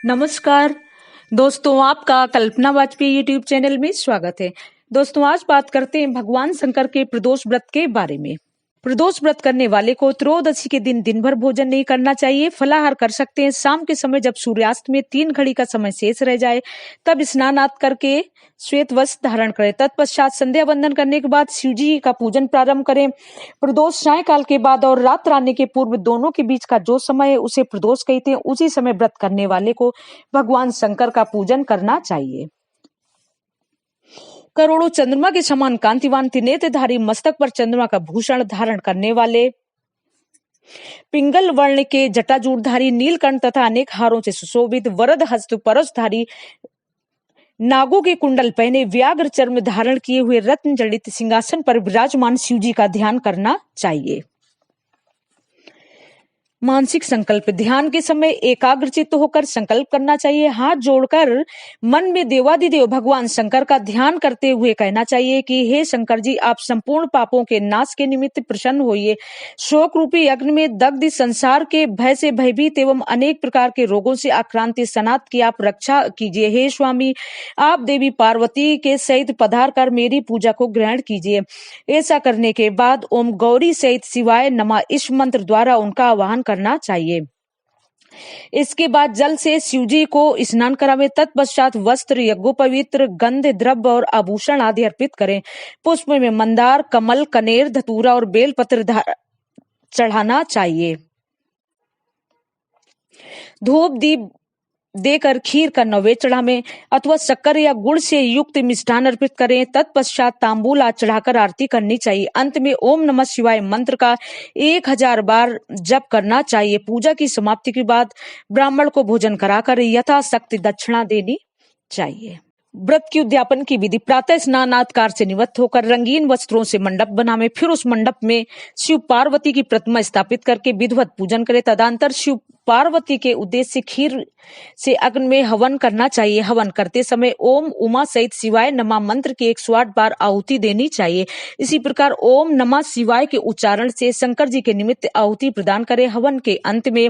नमस्कार दोस्तों, आपका कल्पना वाजपेयी यूट्यूब चैनल में स्वागत है। दोस्तों, आज बात करते हैं भगवान शंकर के प्रदोष व्रत के बारे में। प्रदोष व्रत करने वाले को त्रयोदशी के दिन दिन भर भोजन नहीं करना चाहिए। फलाहार कर सकते हैं। शाम के समय जब सूर्यास्त में 3 घड़ी का समय शेष रह जाए तब स्नान आदि करके श्वेत वस्त्र धारण करें। तत्पश्चात संध्या वंदन करने के बाद शिव जी का पूजन प्रारंभ करें। प्रदोष सायंकाल के बाद और रात रानी के पूर्व दोनों के बीच का जो समय है उसे प्रदोष कहते हैं। उसी समय व्रत करने वाले को भगवान शंकर का पूजन करना चाहिए। करोड़ों चंद्रमा के समान कांतिवान त्रिनेत्रधारी, मस्तक पर चंद्रमा का भूषण धारण करने वाले, पिंगल वर्ण के जटाजूटधारी, नीलकंठ तथा अनेक हारों से सुशोभित, वरद हस्त परशधारी, नागों के कुंडल पहने, व्याघ्र चर्म धारण किए हुए रत्न जड़ित सिंहासन पर विराजमान शिव जी का ध्यान करना चाहिए। मानसिक संकल्प। ध्यान के समय एकाग्रचित्त होकर संकल्प करना चाहिए। हाथ जोड़कर मन में देवादिदेव भगवान शंकर का ध्यान करते हुए कहना चाहिए कि हे शंकर जी, आप संपूर्ण पापों के नाश के निमित्त प्रसन्न होइए। शोक रूपी अग्नि में दग्ध संसार के भय से भयभीत एवं अनेक प्रकार के रोगों से आक्रांत सनात की आप रक्षा कीजिए। हे स्वामी, आप देवी पार्वती के सहित पधार कर मेरी पूजा को ग्रहण कीजिए। ऐसा करने के बाद ओम गौरी सहित शिवाय नमः इस मंत्र द्वारा उनका आवाहन करना चाहिए। इसके बाद जल से शिवजी को स्नान करावें। तत्पश्चात वस्त्र, यज्ञोपवीत्र, गंध, द्रव्य और आभूषण आदि अर्पित करें। पुष्प में मंदार, कमल, कनेर, धतूरा और बेलपत्र चढ़ाना चाहिए। धूप दीप देकर खीर का नैवेद्य चढ़ावें अथवा शक्कर या गुड़ से युक्त मिष्ठान अर्पित करें। तत्पश्चात तांबूल आदि चढ़ाकर आरती करनी चाहिए। अंत में ओम नमः शिवाय मंत्र का 1000 बार जप करना चाहिए। पूजा की समाप्ति के बाद ब्राह्मण को भोजन कराकर यथाशक्ति दक्षिणा देनी चाहिए। व्रत की उद्यापन की विधि। प्रातः स्नानाधिकार से निवृत्त होकर रंगीन वस्त्रों से मंडप बनावे। फिर उस मंडप में शिव पार्वती की प्रतिमा स्थापित करके विधिवत पूजन करे। तदंतर शिव पार्वती के उद्देश्य से खीर से अग्नि में हवन करना चाहिए। हवन करते समय ओम उमा सहित शिवाय नमः मंत्र के 108 बार आहुति देनी चाहिए। इसी प्रकार ओम नमः शिवाय के उच्चारण से शंकर जी के निमित्त आहुति प्रदान करें। हवन के अंत में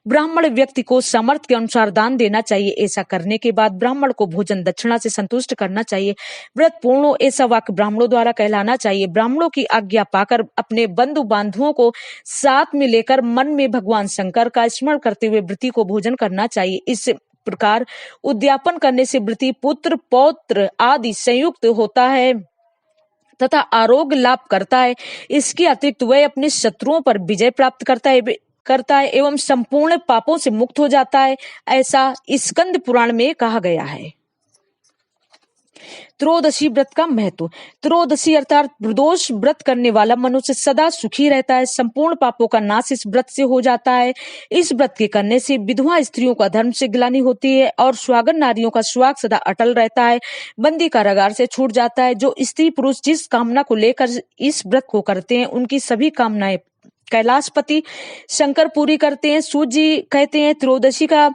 ब्राह्मण व्यक्ति को सामर्थ्य के अनुसार दान देना चाहिए। ऐसा करने के बाद ब्राह्मण को भोजन दक्षिणा से संतुष्ट करना चाहिए। व्रत पूर्ण हो ऐसा वाक्य ब्राह्मणों द्वारा कहलाना चाहिए। ब्राह्मणों की आज्ञा पाकर अपने बंधु बांधवों को साथ में लेकर मन में भगवान शंकर का स्मरण करते हुए व्रती को भोजन करना चाहिए। इस प्रकार उद्यापन करने से व्रती पुत्र पौत्र आदि संयुक्त होता है तथा आरोग्य लाभ करता है। इसके अतिरिक्त वह अपने शत्रुओं पर विजय प्राप्त करता है एवं संपूर्ण पापों से मुक्त हो जाता है। ऐसा स्कंद पुराण में कहा गया है। त्रयोदशी व्रत का महत्व। त्रयोदशी अर्थात प्रदोष व्रत करने वाला मनुष्य सदा सुखी रहता है। संपूर्ण पापों का नाश इस व्रत से हो जाता है। इस व्रत के करने से विधवा स्त्रियों का धर्म से ग्लानि होती है और सुहागन नारियों का सुहाग सदा अटल रहता है। बंदी कारागार से छूट जाता है। जो स्त्री पुरुष जिस कामना को लेकर इस व्रत को करते हैं उनकी सभी कामनाएं कैलाशपति शंकर पूरी करते हैं। सूत जी कहते हैं त्रयोदशी का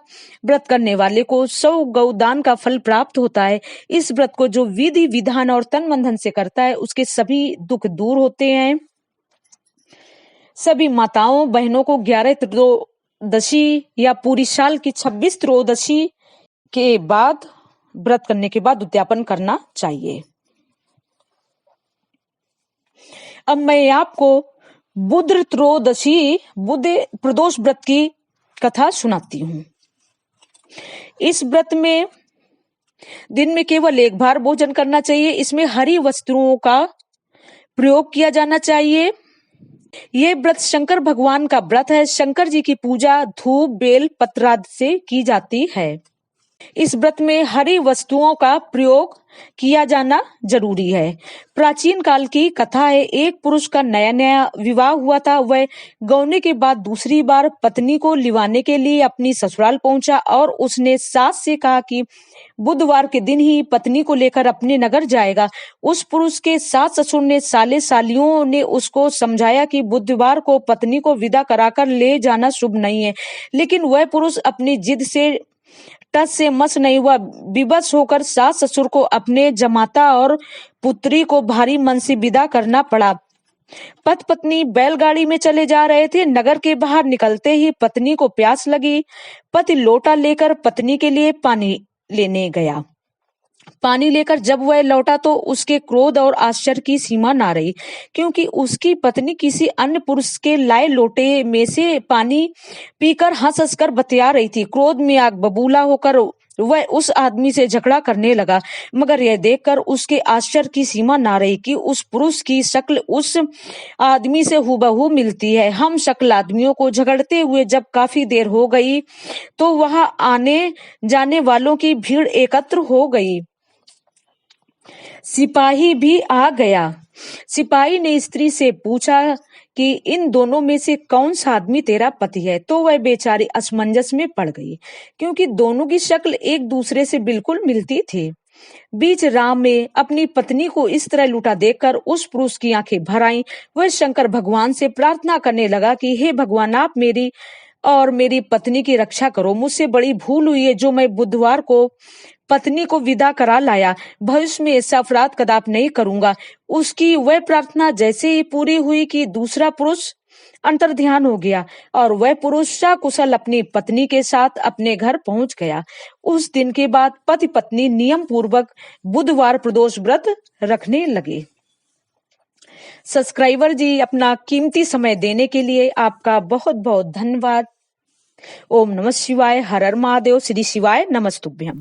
व्रत करने वाले को 100 गौदान का फल प्राप्त होता है। इस व्रत को जो विधि विधान और तन मन धन से करता है उसके सभी दुख दूर होते हैं। सभी माताओं बहनों को 11 त्रयोदशी या पूरी साल की 26 त्रयोदशी के बाद व्रत करने के बाद उद्यापन करना चाहिए। अब मैं आपको बुध त्रयोदशी बुध प्रदोष व्रत की कथा सुनाती हूँ। इस व्रत में दिन में केवल एक बार भोजन करना चाहिए। इसमें हरी वस्तुओं का प्रयोग किया जाना चाहिए। यह व्रत शंकर भगवान का व्रत है। शंकर जी की पूजा धूप बेल पत्र आदि से की जाती है। इस व्रत में हरी वस्तुओं का प्रयोग किया जाना जरूरी है। प्राचीन काल की कथा है। एक पुरुष का नया नया विवाह हुआ था। वह गौने के बाद दूसरी बार पत्नी को लिवाने के लिए अपनी ससुराल पहुंचा और उसने सास से कहा कि बुधवार के दिन ही पत्नी को लेकर अपने नगर जाएगा। उस पुरुष के सास ससुर ने साले सालियों ने उसको समझाया कि बुधवार को पत्नी को विदा कराकर ले जाना शुभ नहीं है, लेकिन वह पुरुष अपनी जिद से टस से मस नहीं हुआ। विवश होकर सास ससुर को अपने जमाता और पुत्री को भारी मन से विदा करना पड़ा। पति पत्नी बैलगाड़ी में चले जा रहे थे। नगर के बाहर निकलते ही पत्नी को प्यास लगी। पति लोटा लेकर पत्नी के लिए पानी लेने गया। पानी लेकर जब वह लौटा तो उसके क्रोध और आश्चर्य की सीमा ना रही, क्योंकि उसकी पत्नी किसी अन्य पुरुष के लाए लोटे में से पानी पीकर हंस हंस कर बतिया रही थी। क्रोध में आग बबूला होकर वह उस आदमी से झगड़ा करने लगा, मगर यह देखकर उसके आश्चर्य की सीमा ना रही कि उस पुरुष की शक्ल उस आदमी से हूबहू मिलती है। हम शक्ल आदमियों को झगड़ते हुए जब काफी देर हो गई तो वहां आने जाने वालों की भीड़ एकत्र हो गई। सिपाही भी आ गया। सिपाही ने स्त्री से पूछा कि इन दोनों में से कौन सा आदमी तेरा पति है, तो वह बेचारी असमंजस में पड़ गई, क्योंकि दोनों की शक्ल एक दूसरे से बिल्कुल मिलती थी। बीच राह में अपनी पत्नी को इस तरह लूटा देखकर उस पुरुष की आंखें भर आईं। वह शंकर भगवान से प्रार्थना करने लगा कि हे भगवान, आप मेरी और मेरी पत्नी की रक्षा करो। मुझसे बड़ी भूल हुई है जो मैं बुधवार को पत्नी को विदा करा लाया। भविष्य में ऐसा अपराध कदापि नहीं करूंगा। उसकी वह प्रार्थना जैसे ही पूरी हुई कि दूसरा पुरुष अंतर्ध्यान हो गया और वह पुरुष सकुशल अपनी पत्नी के साथ अपने घर पहुंच गया। उस दिन के बाद पति पत्नी नियम पूर्वक बुधवार प्रदोष व्रत रखने लगे। सब्सक्राइबर जी, अपना कीमती समय देने के लिए आपका बहुत बहुत धन्यवाद। ओम नमः शिवाय। हर हर महादेव। श्री शिवाय नमस्तुभ्यम।